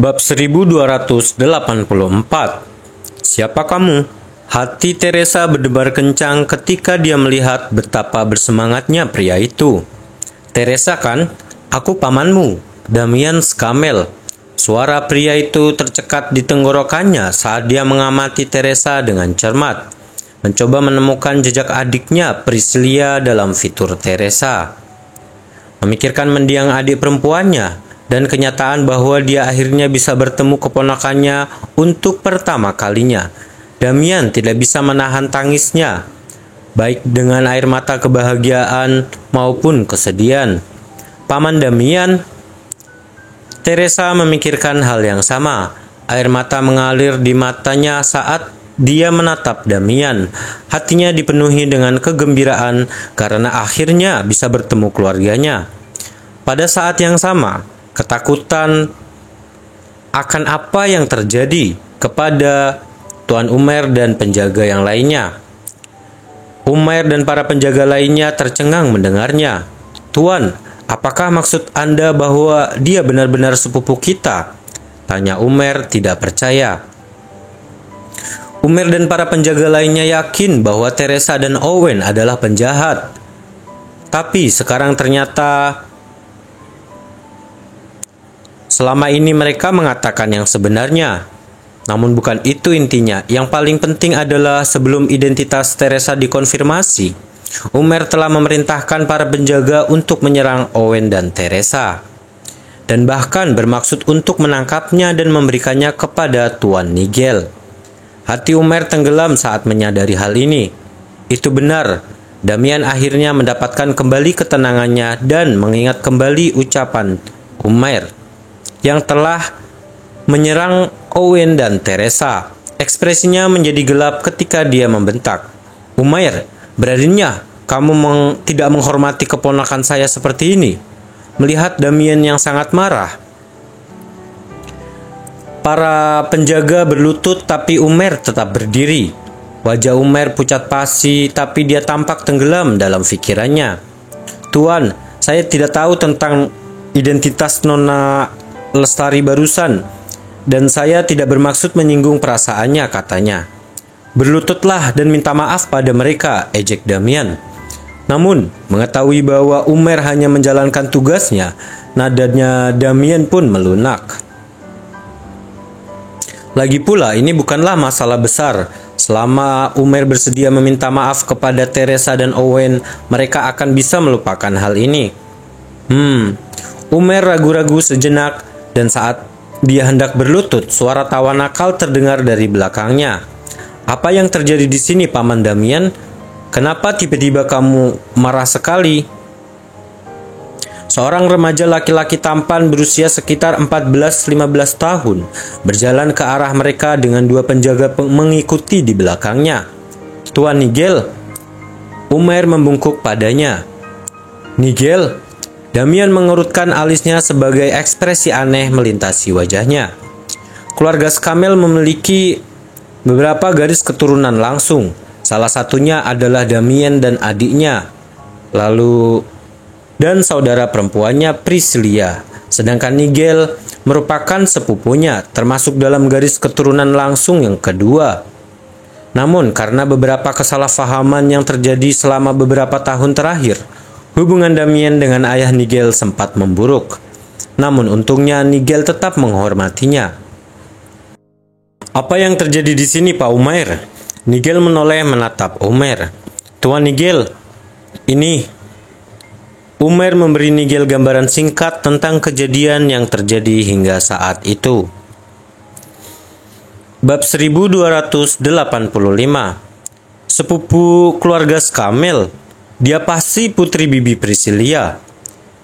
Bab 1284. Siapa kamu? Hati Teresa berdebar kencang ketika dia melihat betapa bersemangatnya pria itu. Teresa kan? Aku pamanmu, Damian Scammell. Suara pria itu tercekat di tenggorokannya saat dia mengamati Teresa dengan cermat, mencoba menemukan jejak adiknya Priscilla dalam fitur Teresa. Memikirkan mendiang adik perempuannya dan kenyataan bahwa dia akhirnya bisa bertemu keponakannya untuk pertama kalinya, Damian tidak bisa menahan tangisnya, baik dengan air mata kebahagiaan maupun kesedihan. Paman Damian. Teresa memikirkan hal yang sama. Air mata mengalir di matanya saat dia menatap Damian. Hatinya dipenuhi dengan kegembiraan karena akhirnya bisa bertemu keluarganya. Pada saat yang sama, ketakutan akan apa yang terjadi kepada Tuan Umair dan penjaga yang lainnya. Umair dan para penjaga lainnya tercengang mendengarnya. "Tuan, apakah maksud Anda bahwa dia benar-benar sepupu kita?" tanya Umair tidak percaya. Umair dan para penjaga lainnya yakin bahwa Teresa dan Owen adalah penjahat. Tapi sekarang ternyata selama ini mereka mengatakan yang sebenarnya. Namun bukan itu intinya. Yang paling penting adalah sebelum identitas Teresa dikonfirmasi, Umair telah memerintahkan para penjaga untuk menyerang Owen dan Teresa, dan bahkan bermaksud untuk menangkapnya dan memberikannya kepada Tuan Nigel. Hati Umair tenggelam saat menyadari hal ini. Itu benar, Damian akhirnya mendapatkan kembali ketenangannya dan mengingat kembali ucapan Umair yang telah menyerang Owen dan Teresa. Ekspresinya menjadi gelap ketika dia membentak, "Umair, beraninya kamu tidak menghormati keponakan saya seperti ini?" Melihat Damian yang sangat marah, para penjaga berlutut tapi Umair tetap berdiri. Wajah Umair pucat pasi tapi dia tampak tenggelam dalam pikirannya. "Tuan, saya tidak tahu tentang identitas Nona Lestari barusan, dan saya tidak bermaksud menyinggung perasaannya," katanya. "Berlututlah dan minta maaf pada mereka," ejek Damian. Namun, mengetahui bahwa Umair hanya menjalankan tugasnya, nadanya Damian pun melunak. Lagi pula, ini bukanlah masalah besar. Selama Umair bersedia meminta maaf kepada Teresa dan Owen, mereka akan bisa melupakan hal ini. Umair ragu-ragu sejenak, dan saat dia hendak berlutut, suara tawa nakal terdengar dari belakangnya. "Apa yang terjadi di sini, Paman Damian? Kenapa tiba-tiba kamu marah sekali?" Seorang remaja laki-laki tampan berusia sekitar 14-15 tahun berjalan ke arah mereka dengan dua penjaga mengikuti di belakangnya. "Tuan Nigel." Umair membungkuk padanya. "Nigel?" Damian mengerutkan alisnya sebagai ekspresi aneh melintasi wajahnya. Keluarga Scammell memiliki beberapa garis keturunan langsung. Salah satunya adalah Damian dan adiknya, lalu dan saudara perempuannya Priscilla. Sedangkan Nigel merupakan sepupunya, termasuk dalam garis keturunan langsung yang kedua. Namun karena beberapa kesalahpahaman yang terjadi selama beberapa tahun terakhir, hubungan Damian dengan ayah Nigel sempat memburuk. Namun untungnya Nigel tetap menghormatinya. "Apa yang terjadi di sini, Pak Umair?" Nigel menoleh menatap Umair. "Tuan Nigel, ini..." Umair memberi Nigel gambaran singkat tentang kejadian yang terjadi hingga saat itu. Bab 1285. Sepupu keluarga Scammell. Dia pasti putri bibi Priscilla.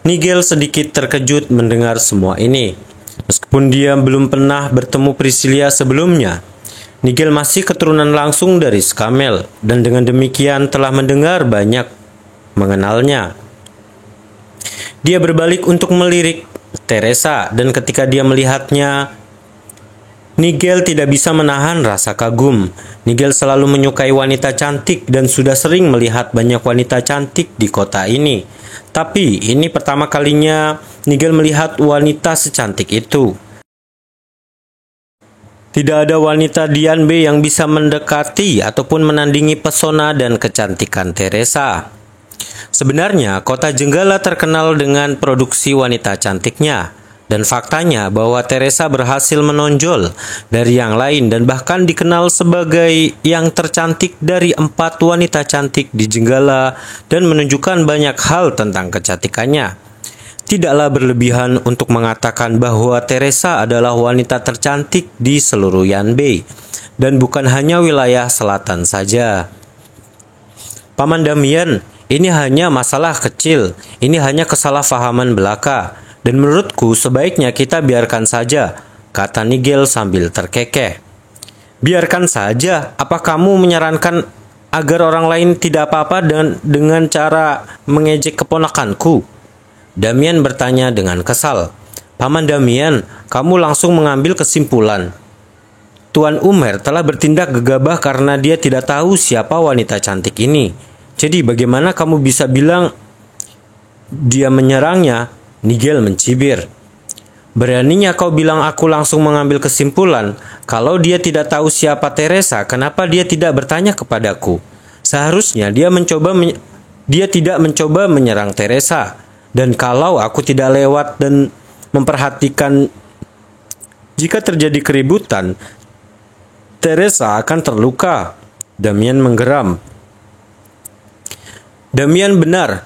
Nigel sedikit terkejut mendengar semua ini. Meskipun dia belum pernah bertemu Priscilla sebelumnya, Nigel masih keturunan langsung dari Scammell, dan dengan demikian telah mendengar banyak mengenalnya. Dia berbalik untuk melirik Teresa, dan ketika dia melihatnya, Nigel tidak bisa menahan rasa kagum. Nigel selalu menyukai wanita cantik dan sudah sering melihat banyak wanita cantik di kota ini. Tapi ini pertama kalinya Nigel melihat wanita secantik itu. Tidak ada wanita Dianbe yang bisa mendekati ataupun menandingi pesona dan kecantikan Teresa. Sebenarnya, kota Jenggala terkenal dengan produksi wanita cantiknya. Dan faktanya bahwa Teresa berhasil menonjol dari yang lain dan bahkan dikenal sebagai yang tercantik dari 4 wanita cantik di Jenggala dan menunjukkan banyak hal tentang kecantikannya. Tidaklah berlebihan untuk mengatakan bahwa Teresa adalah wanita tercantik di seluruh Yanbei, dan bukan hanya wilayah selatan saja. Paman Damian, ini hanya masalah kecil, ini hanya kesalahpahaman belaka, dan menurutku sebaiknya kita biarkan saja, kata Nigel sambil terkekeh. Biarkan saja, apa kamu menyarankan agar orang lain tidak apa-apa dengan cara mengejek keponakanku? Damian bertanya dengan kesal. Paman Damian, kamu langsung mengambil kesimpulan. Tuan Umair telah bertindak gegabah karena dia tidak tahu siapa wanita cantik ini. Jadi bagaimana kamu bisa bilang dia menyerangnya? Nigel mencibir. Beraninya kau bilang aku langsung mengambil kesimpulan. Kalau dia tidak tahu siapa Teresa, kenapa dia tidak bertanya kepadaku? Seharusnya dia tidak mencoba menyerang Teresa. Dan kalau aku tidak lewat dan memperhatikan jika terjadi keributan, Teresa akan terluka. Damian menggeram. Damian benar.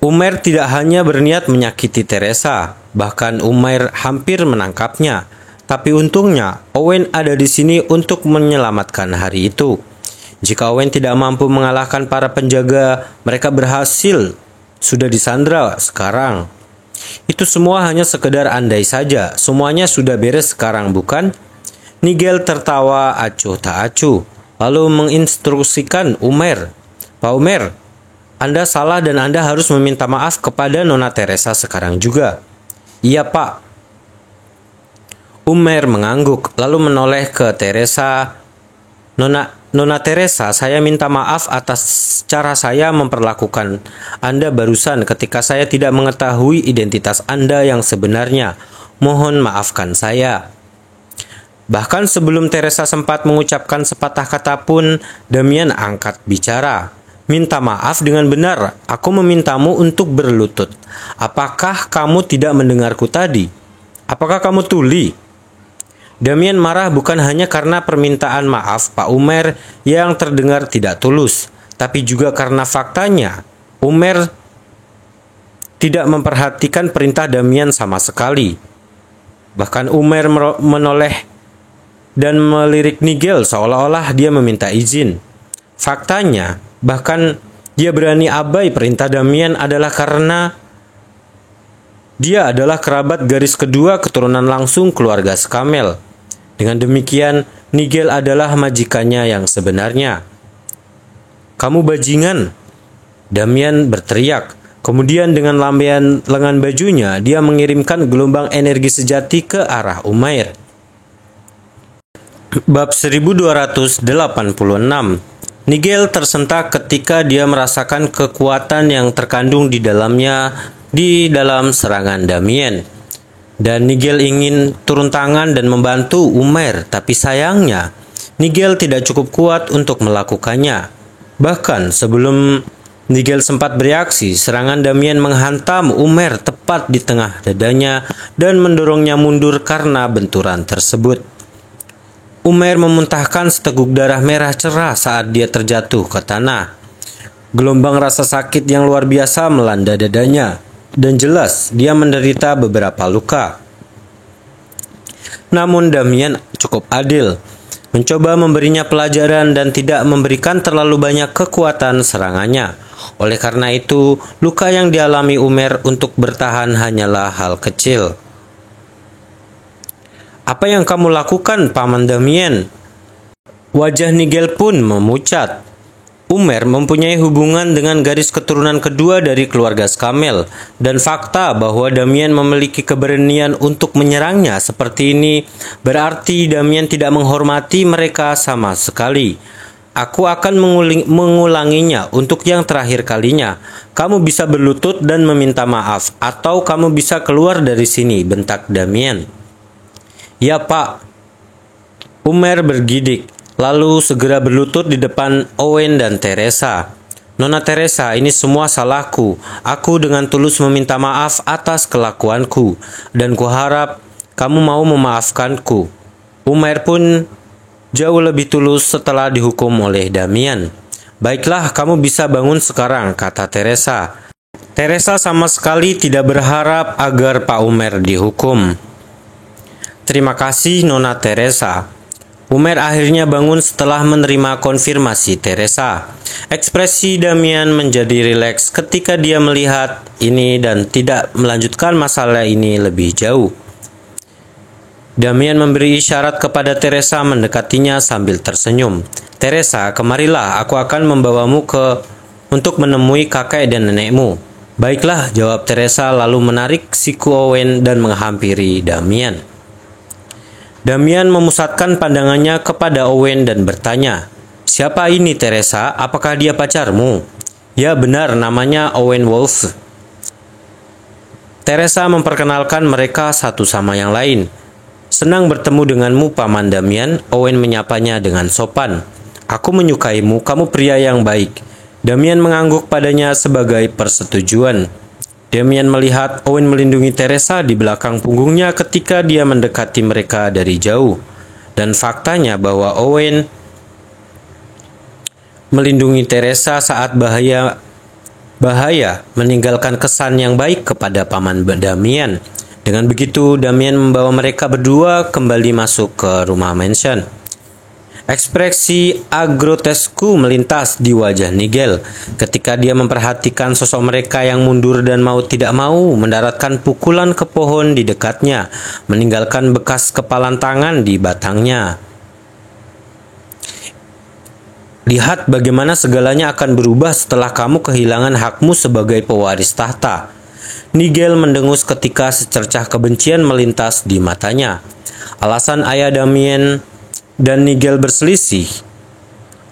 Umair tidak hanya berniat menyakiti Teresa, bahkan Umair hampir menangkapnya. Tapi untungnya Owen ada di sini untuk menyelamatkan hari itu. Jika Owen tidak mampu mengalahkan para penjaga, mereka berhasil sudah disandra sekarang. Itu semua hanya sekedar andai saja. Semuanya sudah beres sekarang, bukan? Nigel tertawa acuh tak acuh, lalu menginstruksikan Umair. Pak Umair, Anda salah dan Anda harus meminta maaf kepada Nona Teresa sekarang juga. Iya, Pak. Umair mengangguk, lalu menoleh ke Teresa. Nona Teresa, saya minta maaf atas cara saya memperlakukan Anda barusan ketika saya tidak mengetahui identitas Anda yang sebenarnya. Mohon maafkan saya. Bahkan sebelum Teresa sempat mengucapkan sepatah kata pun, Damian angkat bicara. Minta maaf dengan benar, aku memintamu untuk berlutut. Apakah kamu tidak mendengarku tadi? Apakah kamu tuli? Damian marah bukan hanya karena permintaan maaf Pak Umair yang terdengar tidak tulus, tapi juga karena faktanya Umair tidak memperhatikan perintah Damian sama sekali. Bahkan Umair menoleh dan melirik Nigel seolah-olah dia meminta izin. Faktanya, bahkan dia berani abai perintah Damian adalah karena dia adalah kerabat garis kedua keturunan langsung keluarga Skamel. Dengan demikian, Nigel adalah majikannya yang sebenarnya. Kamu bajingan, Damian berteriak. Kemudian dengan lambaian lengan bajunya, dia mengirimkan gelombang energi sejati ke arah Umair. Bab 1286. Nigel tersentak ketika dia merasakan kekuatan yang terkandung di dalamnya di dalam serangan Damian. Dan Nigel ingin turun tangan dan membantu Umair, tapi sayangnya Nigel tidak cukup kuat untuk melakukannya. Bahkan sebelum Nigel sempat bereaksi, serangan Damian menghantam Umair tepat di tengah dadanya dan mendorongnya mundur karena benturan tersebut. Umair memuntahkan seteguk darah merah cerah saat dia terjatuh ke tanah. Gelombang rasa sakit yang luar biasa melanda dadanya. Dan jelas dia menderita beberapa luka. Namun Damian cukup adil, mencoba memberinya pelajaran dan tidak memberikan terlalu banyak kekuatan serangannya. Oleh karena itu, luka yang dialami Umair untuk bertahan hanyalah hal kecil. Apa yang kamu lakukan, Paman Damian? Wajah Nigel pun memucat. Umair mempunyai hubungan dengan garis keturunan kedua dari keluarga Skamel, dan fakta bahwa Damian memiliki keberanian untuk menyerangnya seperti ini berarti Damian tidak menghormati mereka sama sekali. Aku akan mengulanginya untuk yang terakhir kalinya. Kamu bisa berlutut dan meminta maaf, atau kamu bisa keluar dari sini, bentak Damian. Ya, Pak. Umair bergidik, lalu segera berlutut di depan Owen dan Teresa. Nona Teresa, ini semua salahku. Aku dengan tulus meminta maaf atas kelakuanku, dan kuharap kamu mau memaafkanku. Umair pun jauh lebih tulus setelah dihukum oleh Damian. Baiklah, kamu bisa bangun sekarang, kata Teresa. Teresa sama sekali tidak berharap agar Pak Umair dihukum. Terima kasih, Nona Teresa. Umair akhirnya bangun setelah menerima konfirmasi Teresa. Ekspresi Damian menjadi rileks ketika dia melihat ini dan tidak melanjutkan masalah ini lebih jauh. Damian memberi isyarat kepada Teresa mendekatinya sambil tersenyum. Teresa, kemarilah, aku akan membawamu untuk menemui kakek dan nenekmu. Baiklah, jawab Teresa lalu menarik siku Owen dan menghampiri Damian. Damian memusatkan pandangannya kepada Owen dan bertanya, "Siapa ini Teresa? Apakah dia pacarmu?" "Ya benar, namanya Owen Wolf." Teresa memperkenalkan mereka satu sama yang lain. "Senang bertemu denganmu, Paman Damian," Owen menyapanya dengan sopan. "Aku menyukaimu, kamu pria yang baik." Damian mengangguk padanya sebagai persetujuan. Damian melihat Owen melindungi Teresa di belakang punggungnya ketika dia mendekati mereka dari jauh. Dan faktanya bahwa Owen melindungi Teresa saat bahaya meninggalkan kesan yang baik kepada Paman Damian. Dengan begitu, Damian membawa mereka berdua kembali masuk ke rumah mansion. Ekspresi agrotesku melintas di wajah Nigel ketika dia memperhatikan sosok mereka yang mundur dan mau tidak mau mendaratkan pukulan ke pohon di dekatnya, meninggalkan bekas kepalan tangan di batangnya. "Lihat bagaimana segalanya akan berubah setelah kamu kehilangan hakmu sebagai pewaris tahta." Nigel mendengus ketika secercah kebencian melintas di matanya. Alasan ayah Damian dan Nigel berselisih.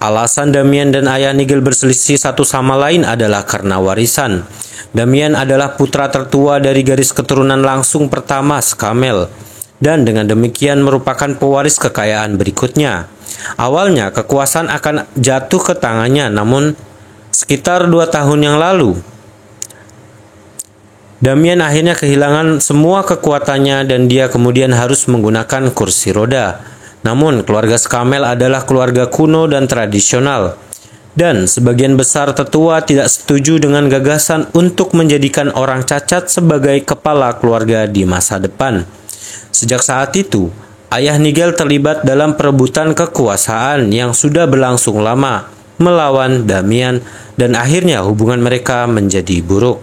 Alasan Damian dan ayah Nigel berselisih satu sama lain adalah karena warisan. Damian adalah putra tertua dari garis keturunan langsung pertama Scamell, dan dengan demikian merupakan pewaris kekayaan berikutnya. Awalnya kekuasaan akan jatuh ke tangannya, namun sekitar 2 tahun yang lalu, Damian akhirnya kehilangan semua kekuatannya dan dia kemudian harus menggunakan kursi roda. Namun, keluarga Scamell adalah keluarga kuno dan tradisional, dan sebagian besar tetua tidak setuju dengan gagasan untuk menjadikan orang cacat sebagai kepala keluarga di masa depan. Sejak saat itu, ayah Nigel terlibat dalam perebutan kekuasaan yang sudah berlangsung lama melawan Damian, dan akhirnya hubungan mereka menjadi buruk.